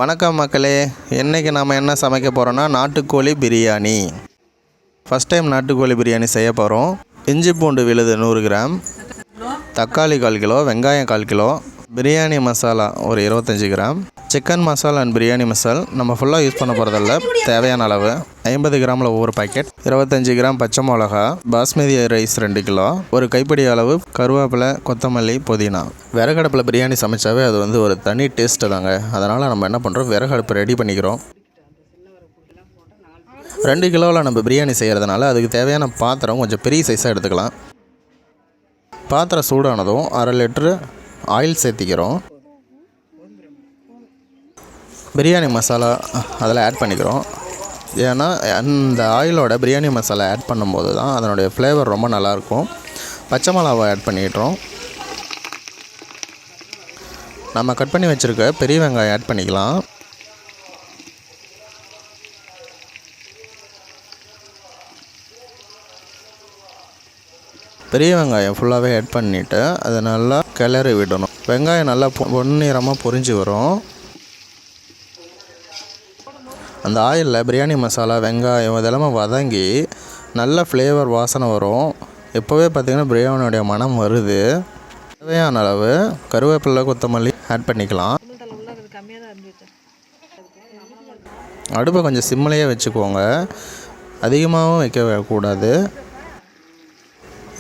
வணக்கம் மக்களே, இன்றைக்கி நாம் என்ன சமைக்க போகிறோன்னா நாட்டுக்கோழி பிரியாணி. ஃபஸ்ட் டைம் நாட்டுக்கோழி பிரியாணி செய்ய போகிறோம். இஞ்சி பூண்டு விழுது 100 கிராம், தக்காளி 1/4 கிலோ, வெங்காயம் 1/4 கிலோ, பிரியாணி மசாலா ஒரு 25 gram, chicken masala and biryani மசால் நம்ம ஃபுல்லாக யூஸ் பண்ண போகிறதில்ல, தேவையான அளவு 50 கிராமில் ஒவ்வொரு பாக்கெட், 25 கிராம் பச்சை மிளகா, பாஸ்மதி ரைஸ் 2 கிலோ, ஒரு கைப்பிடி அளவு கருவேப்பிலை, கொத்தமல்லி, புதினா. விறகடுப்பில் பிரியாணி சமைச்சாவே அது ஒரு தனி டேஸ்ட்டு தாங்க. அதனால் நம்ம என்ன பண்ணுறோம், விறகடுப்பு ரெடி பண்ணிக்கிறோம். 2 கிலோவில் நம்ம பிரியாணி செய்கிறதுனால அதுக்கு தேவையான பாத்திரம் கொஞ்சம் பெரிய சைஸாக எடுத்துக்கலாம். பாத்திரம் சூடானதும் 1/2 லிட்டரு ஆயில் சேர்த்திக்கிறோம். பிரியாணி மசாலா அதில் ஆட் பண்ணிக்கிறோம். ஏன்னா அந்த ஆயிலோட பிரியாணி மசாலா ஆட் பண்ணும்போது தான் அதனுடைய ஃப்ளேவர் ரொம்ப நல்லாயிருக்கும். பச்சை மிளகாவை ஆட் பண்ணிக்கிட்டோம். நம்ம கட் பண்ணி வச்சுருக்க பெரிய வெங்காயம் ஆட் பண்ணிக்கலாம். பெரிய வெங்காயம் ஃபுல்லாகவே ஆட் பண்ணிவிட்டு அதை நல்லா கிளறி விடணும். வெங்காயம் நல்லா பொன்னிறமாக பொரிஞ்சு வரும். அந்த ஆயிலில் பிரியாணி மசாலா, வெங்காயம் இதெல்லாமே வதங்கி நல்ல ஃப்ளேவர் வாசனை வரும். இப்போவே பார்த்திங்கன்னா பிரியாணியோடைய மனம் வருது. தேவையான அளவு கருவேப்பிலை, கொத்தமல்லி ஆட் பண்ணிக்கலாம். அடுப்பை கொஞ்சம் சிம்மிலேயே வச்சுக்கோங்க, அதிகமாகவும் வைக்கக்கூடாது.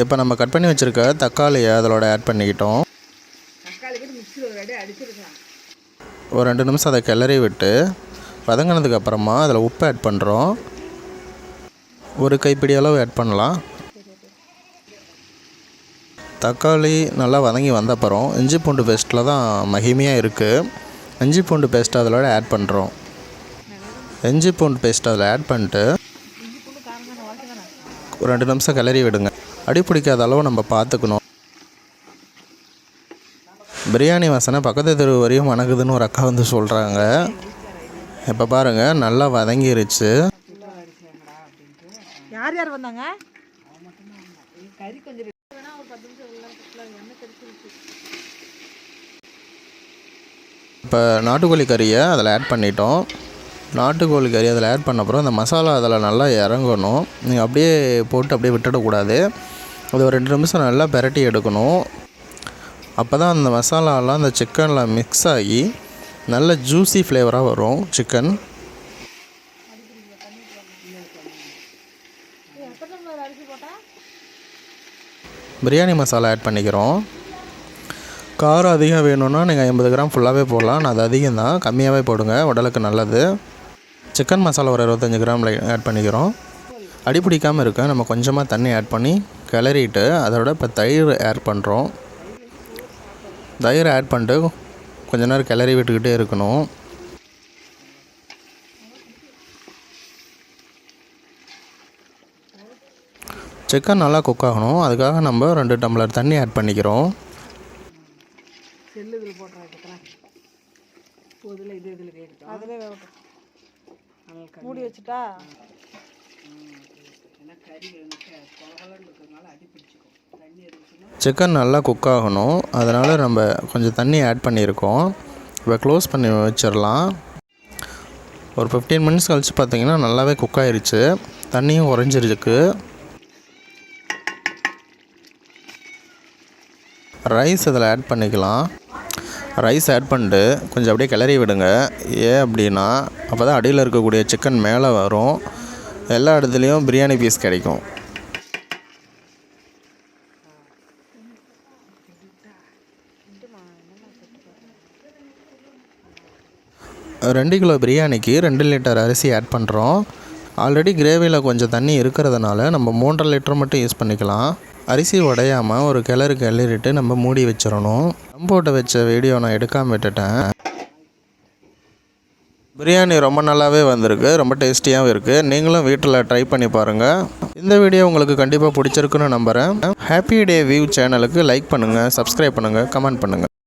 இப்போ நம்ம கட் பண்ணி வச்சுருக்க தக்காளியை அதோட ஆட் பண்ணிக்கிட்டோம். ஒரு 2 நிமிஷம் அதை கிளறி விட்டு வதங்கினதுக்கு அப்புறமா அதில் உப்பு ஆட் பண்ணுறோம். ஒரு கைப்பிடி அளவு ஆட் பண்ணலாம். தக்காளி நல்லா வதங்கி வந்த அப்புறம் இஞ்சி பூண்டு பேஸ்ட்டில் தான் மகிமையாக இருக்குது. இஞ்சி பூண்டு பேஸ்ட் அதில் ஆட் பண்ணுறோம். இஞ்சி பூண்டு பேஸ்ட் அதில் ஆட் பண்ணிட்டு ஒரு 2 நிமிஷம் கிளறி விடுங்க. அடி பிடிக்காத அளவு நம்ம பார்த்துக்கணும். பிரியாணி வாசனை பக்கத்து தெரு வரையும் வணங்குதுன்னு ஒரு அக்கா சொல்கிறாங்க. இப்போ பாருங்கள், நல்லா வதங்கிருச்சு. யார் யார் வந்தாங்க? இப்போ நாட்டுக்கோழி கறியை அதில் ஆட் பண்ணிட்டோம். நாட்டுக்கோழி கறி அதில் ஆட் பண்ண அப்புறம் அந்த மசாலா அதில் நல்லா இறங்கணும். நீங்கள் அப்படியே போட்டு அப்படியே விட்டுடக்கூடாது. அது ஒரு 2 நிமிஷம் நல்லா பிரட்டி எடுக்கணும். அப்போ தான் அந்த மசாலாலாம் அந்த சிக்கனில் மிக்ஸ் ஆகி நல்ல ஜூஸி ஃப்ளேவராக வரும் சிக்கன். பிரியாணி மசாலா ஆட் பண்ணிக்கிறோம். காரம் அதிகம் வேணும்னா நீங்கள் 50 கிராம் ஃபுல்லாகவே போடலாம். நான் அது அதிகம் தான், கம்மியாகவே போடுங்க, உடலுக்கு நல்லது. சிக்கன் மசாலா ஒரு 25 கிராம் ஆட் பண்ணிக்கிறோம். அடி பிடிக்காமல் இருக்க நம்ம கொஞ்சமாக தண்ணி ஆட் பண்ணி கிளறிட்டு அதோட இப்போ தயிர் ஆட் பண்ணுறோம். தயிர் ஆட் பண்ணிட்டு கொஞ்ச நேரம் கிளறி விட்டுக்கிட்டே இருக்கணும். சிக்கன் நல்லா குக் ஆகணும். அதுக்காக நம்ம 2 டம்ளர் தண்ணி ஆட் பண்ணிக்கிறோம். மூடி வச்சுட்டா சிக்கன் நல்லா குக் ஆகணும். அதனால் நம்ம கொஞ்சம் தண்ணி ஆட் பண்ணியிருக்கோம். இப்போ க்ளோஸ் பண்ணி வச்சிடலாம். ஒரு 15 மினிட்ஸ் கழித்து பார்த்திங்கன்னா நல்லாவே குக் ஆகிருச்சு. தண்ணியும் உறைஞ்சிருக்கு. ரைஸ் அதில் ஆட் பண்ணிக்கலாம். ரைஸ் ஆட் பண்ணிட்டு கொஞ்சம் அப்படியே கிளறி விடுங்க. ஏன் அப்படின்னா அப்போ தான் அடியில் இருக்கக்கூடிய சிக்கன் மேலே வரும். எல்லா இடத்துலையும் பிரியாணி பீஸ் கிடைக்கும். 2 கிலோ பிரியாணிக்கு 2 லிட்டர் அரிசி ஆட் பண்ணுறோம். ஆல்ரெடி கிரேவியில் கொஞ்சம் தண்ணி இருக்கிறதுனால நம்ம 3.5 லிட்டர் மட்டும் யூஸ் பண்ணிக்கலாம். அரிசி உடையாமல் ஒரு கிளறிட்டு நம்ம மூடி வச்சிடணும். போட்டு வச்ச வீடியோ நான் எடுக்காமல் விட்டுட்டேன். பிரியாணி ரொம்ப நல்லாவே வந்திருக்கு, ரொம்ப டேஸ்டியாகவும் இருக்குது. நீங்களும் வீட்டில் ட்ரை பண்ணி பாருங்கள். இந்த வீடியோ உங்களுக்கு கண்டிப்பாக பிடிச்சிருக்குன்னு நம்புகிறேன். ஹாப்பி டே வியூ சேனலுக்கு லைக் பண்ணுங்கள், சப்ஸ்கிரைப் பண்ணுங்கள், கமெண்ட் பண்ணுங்கள்.